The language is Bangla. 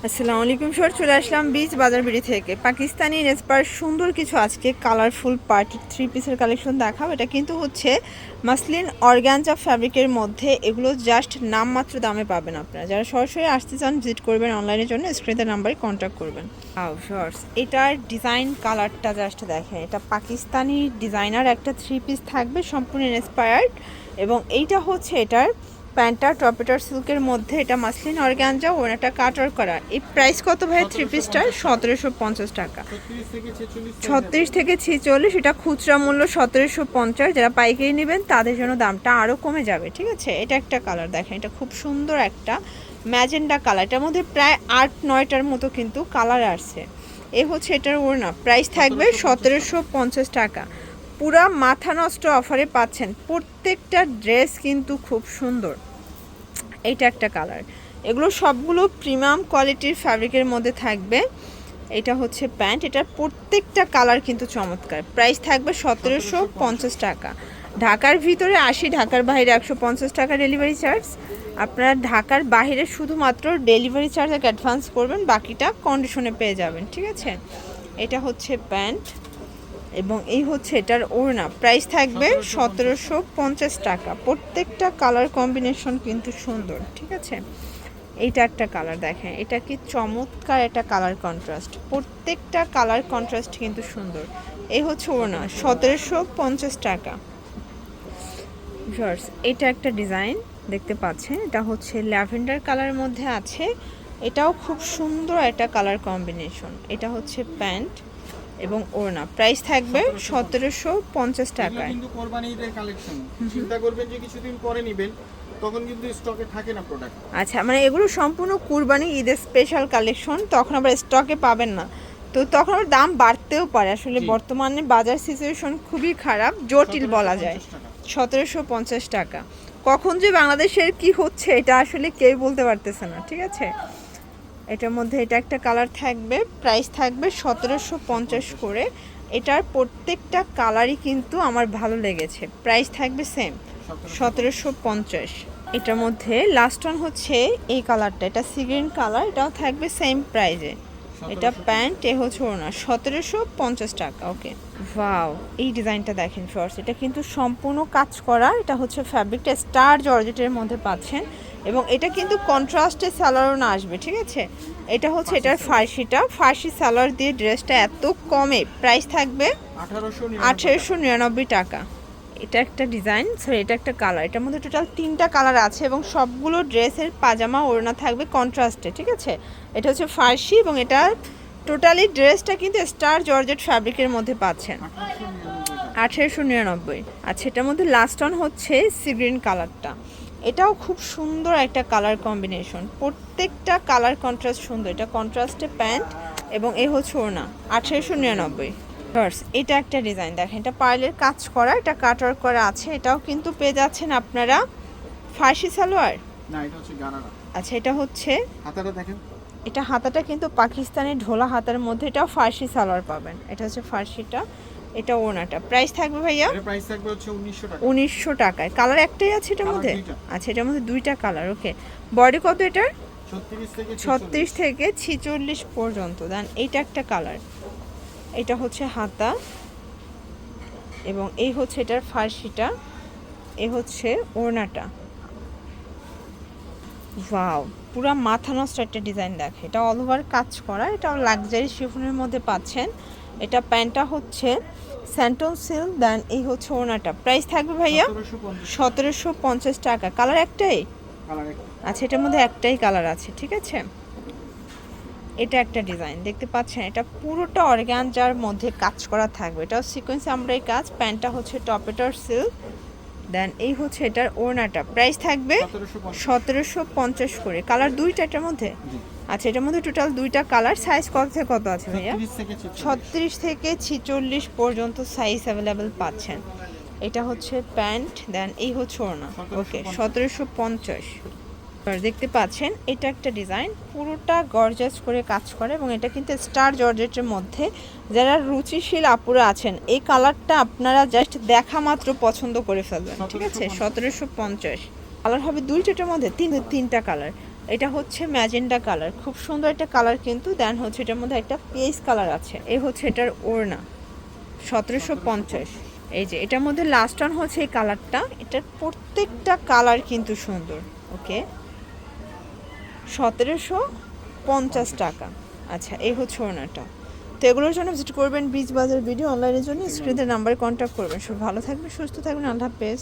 আসসালামু আলাইকুম স্যার, চলে আসলাম বিচ বাজার বিড়ি থেকে। পাকিস্তানি ইন্সপায়ার সুন্দর কিছু আজকে কালারফুল পার্টি থ্রি পিসের কালেকশন দেখাবো। এটা কিন্তু হচ্ছে মাসলিন অর্গানজা ফ্যাব্রিকের মধ্যে। এগুলো জাস্ট নামমাত্র দামে পাবেন আপনারা। যারা সরাসরি আসতে চান ভিজিট করবেন অনলাইনের জন্য স্ক্রিনের নাম্বারে কন্ট্যাক্ট করবেন। শর্টস এটার ডিজাইন কালারটা জাস্ট দেখেন, এটা পাকিস্তানি ডিজাইনার একটা থ্রি পিস থাকবে সম্পূর্ণ ইন্সপায়ার্ড। এবং এইটা হচ্ছে এটার প্যান্টটা টপেটার সিল্কের মধ্যে, এটা মাসলিন অর্গানজা, ওনাটা কাটার করা। এই প্রাইস কত ভাই থ্রি পিসটার? 1750 টাকা। 36 থেকে 46, এটা খুচরা মূল্য 1750। যারা পাইকারি নেবেন তাদের জন্য দামটা আরও কমে যাবে, ঠিক আছে। এটা একটা কালার দেখেন, এটা খুব সুন্দর একটা ম্যাজেন্ডা কালার। এটার মধ্যে প্রায় 8-9টার মতো কিন্তু কালার আসছে। এই হচ্ছে এটার ওড়না, প্রাইস থাকবে 1750 টাকা। পুরা মাথা নষ্ট অফারে পাচ্ছেন। প্রত্যেকটা ড্রেস কিন্তু খুব সুন্দর। এইটা একটা কালার। এগুলো সবগুলো প্রিমিয়াম কোয়ালিটির ফ্যাব্রিকের মধ্যে থাকবে। এটা হচ্ছে প্যান্ট, এটার প্রত্যেকটা কালার কিন্তু চমৎকার। প্রাইস থাকবে 1750 টাকা। ঢাকার ভিতরে 80, ঢাকার বাইরে 150 টাকা ডেলিভারি চার্জ। আপনারা ঢাকার বাইরে শুধুমাত্র ডেলিভারি চার্জ এক অ্যাডভান্স করবেন, বাকিটা কন্ডিশনে পেয়ে যাবেন, ঠিক আছে। এটা হচ্ছে প্যান্ট এবং এই হচ্ছে এটার ওড়না। প্রাইস থাকবে 1750 টাকা। প্রত্যেকটা কালার কম্বিনেশন কিন্তু সুন্দর, ঠিক আছে। এইটা একটা কালার দেখেন, এটা কি চমৎকার একটা কালার কন্ট্রাস্ট। প্রত্যেকটা কালার কন্ট্রাস্ট কিন্তু সুন্দর। এই হচ্ছে ওড়না, 1750 টাকা। ভিউয়ার্স, এটা একটা ডিজাইন দেখতে পাচ্ছেন, এটা হচ্ছে ল্যাভেন্ডার কালারের মধ্যে আছে। এটাও খুব সুন্দর একটা কালার কম্বিনেশন। এটা হচ্ছে প্যান্ট এবং ওড়না। প্রাইস থাকবে 1750 টাকায়। কিন্তু কোরবানি ঈদের কালেকশন, চিন্তা করবেন যে কিছুদিন পরে নেবেন, তখন কিন্তু স্টকে থাকে না প্রোডাক্ট। আচ্ছা, মানে এগুলো সম্পূর্ণ কুরবানি ঈদের স্পেশাল কালেকশন, তখন আবার স্টকে পাবেন না, তো তখন আবার দাম বাড়তেও পারে। আসলে বর্তমানে বাজার সিচুয়েশন খুবই খারাপ, জটিল বলা যায়। 1750 টাকা। কখন যে বাংলাদেশের কি হচ্ছে এটা আসলে কেউ বলতে পারতেছে না, ঠিক আছে। এটার মধ্যে এটা একটা কালার থাকবে, প্রাইস থাকবে 1750 করে। এটার প্রত্যেকটা কালারই কিন্তু আমার ভালো লেগেছে। প্রাইস থাকবে সেম 1750। এটার মধ্যে লাস্ট ওয়ান হচ্ছে এই কালারটা, এটা সি গ্রিন কালার, এটাও থাকবে সেম প্রাইজে। এটা প্যান্ট, এ হচ্ছে ওড়না, 1750 টাকা। ওকে, ওয়াও, এই ডিজাইনটা দেখেন ফার্স্ট, এটা কিন্তু সম্পূর্ণ কাজ করা। এটা হচ্ছে ফ্যাব্রিকটা স্টার জর্জেটের মধ্যে পাচ্ছেন এবং এটা কিন্তু কন্ট্রাস্টে সালোয়ারও না আসবে, ঠিক আছে। এটা হচ্ছে এটার ফার্সি সালোয়ার দিয়ে ড্রেসটা এত কমে। প্রাইস থাকবে 1899 টাকা। এটা একটা ডিজাইন, সরি এটা একটা কালার। এটার মধ্যে টোটাল 3টা কালার আছে এবং সবগুলো ড্রেসের পাজামা ওড়না থাকবে কন্ট্রাস্টে, ঠিক আছে। এটা হচ্ছে ফার্সি এবং এটা টোটালি ড্রেসটা কিন্তু স্টার জর্জেট ফ্যাব্রিকের মধ্যে পাচ্ছেন। 1899। আচ্ছা, এটার মধ্যে লাস্ট অন হচ্ছে সি গ্রিন কালারটা। এটাও খুব সুন্দর একটা কালার কম্বিনেশন। প্রত্যেকটা কালার কন্ট্রাস্ট সুন্দর। এটা কন্ট্রাস্টে প্যান্ট এবং এ হচ্ছে ওড়না, 1899। এটা একটা ডিজাইন দেখেন, এটা পার্লের কাজ করা, এটা কাটওয়ার্ক করা আছে। এটাও কিন্তু পেয়ে যাচ্ছেন আপনারা ফার্সি সালোয়ার। না, এটা হচ্ছে গারারা। আচ্ছা, এটা হচ্ছে হাতাটা দেখেন, এটা হাতাটা কিন্তু পাকিস্তানি ঢোলা হাতার মধ্যে, এটাও ফার্সি সালোয়ার পাবেন। এটা হচ্ছে ফার্সিটা, এটা ওড়নাটা। প্রাইস থাকবে ভাইয়া? এর প্রাইস থাকবে হচ্ছে 1900 টাকা। 1900 টাকায়। কালার একটাই আছে এটার মধ্যে? আচ্ছা, এটার মধ্যে 2টা কালার। ওকে, বডি কত এটার? 36 থেকে 46 পর্যন্ত। দেন এইটা একটা কালার, এটা হচ্ছে হাতা এবং এই হচ্ছে এটার ফার্সিটা, এ হচ্ছে ওড়নাটা। ওয়াও, পুরা মাথা নষ্ট একটা ডিজাইন দেখে। এটা অল ওভার কাজ করা, এটা লাক্সারি শিফনের মধ্যে পাচ্ছেন। এটা প্যান্টটা হচ্ছে স্যান্টন সিল্ক। দেন এই হচ্ছে ওড়নাটা। প্রাইস থাকবে ভাইয়া 1750 টাকা। কালার একটাই? আচ্ছা, এটার মধ্যে একটাই কালার আছে, ঠিক আছে। এটা একটা ডিজাইন দেখতে পাচ্ছেন, এটা পুরোটা অর্গানজার মধ্যে কাজ করা থাকবে। এটাও সিকোয়েন্স আমরাই কাজ। প্যান্টটা হচ্ছে টপেটার সিল্ক। দেন এই হচ্ছে এটার ওড়নাটা। প্রাইস থাকবে 1750 করে। কালার 2টা এটার মধ্যে? আচ্ছা, এটার মধ্যে টোটাল 2টা কালার। সাইজ কত থেকে কত আছে ভাইয়া? 36 থেকে 46 পর্যন্ত সাইজ অ্যাভেলেবেল পাচ্ছেন। এটা হচ্ছে প্যান্ট, দেন এই হচ্ছে ওড়না। ওকে, 1750। দেখতে পাচ্ছেন এটা একটা ডিজাইন, পুরোটা গর্জাস করে কাজ করে এবং এটা কিন্তু স্টার জর্জেটের মধ্যে। যারা রুচিশীল আপুরা আছেন, এই কালারটা আপনারা জাস্ট দেখা মাত্র পছন্দ করে ফেলবেন, ঠিক আছে। 1750 কালার হবে 2টার মধ্যে, 3টা কালার। এটা হচ্ছে ম্যাজেন্ডা কালার, খুব সুন্দর একটা কালার কিন্তু। দেন হচ্ছে এটার মধ্যে একটা পেজ কালার আছে। এই হচ্ছে এটার ওড়না, 1750। এই যে এটার মধ্যে লাস্ট অন হচ্ছে এই কালারটা, এটার প্রত্যেকটা কালার কিন্তু সুন্দর। ওকে, 1750 টাকা। আচ্ছা, এই হচ্ছে ওড়নাটা। তো এগুলোর জন্য ভিজিট করবেন বিচ বাজার ভিডিও অনলাইনের জন্য স্ক্রিনের নাম্বারে কন্ট্যাক্ট করবেন। সব ভালো থাকবেন, সুস্থ থাকবেন, আল্লাহ হাফেজ।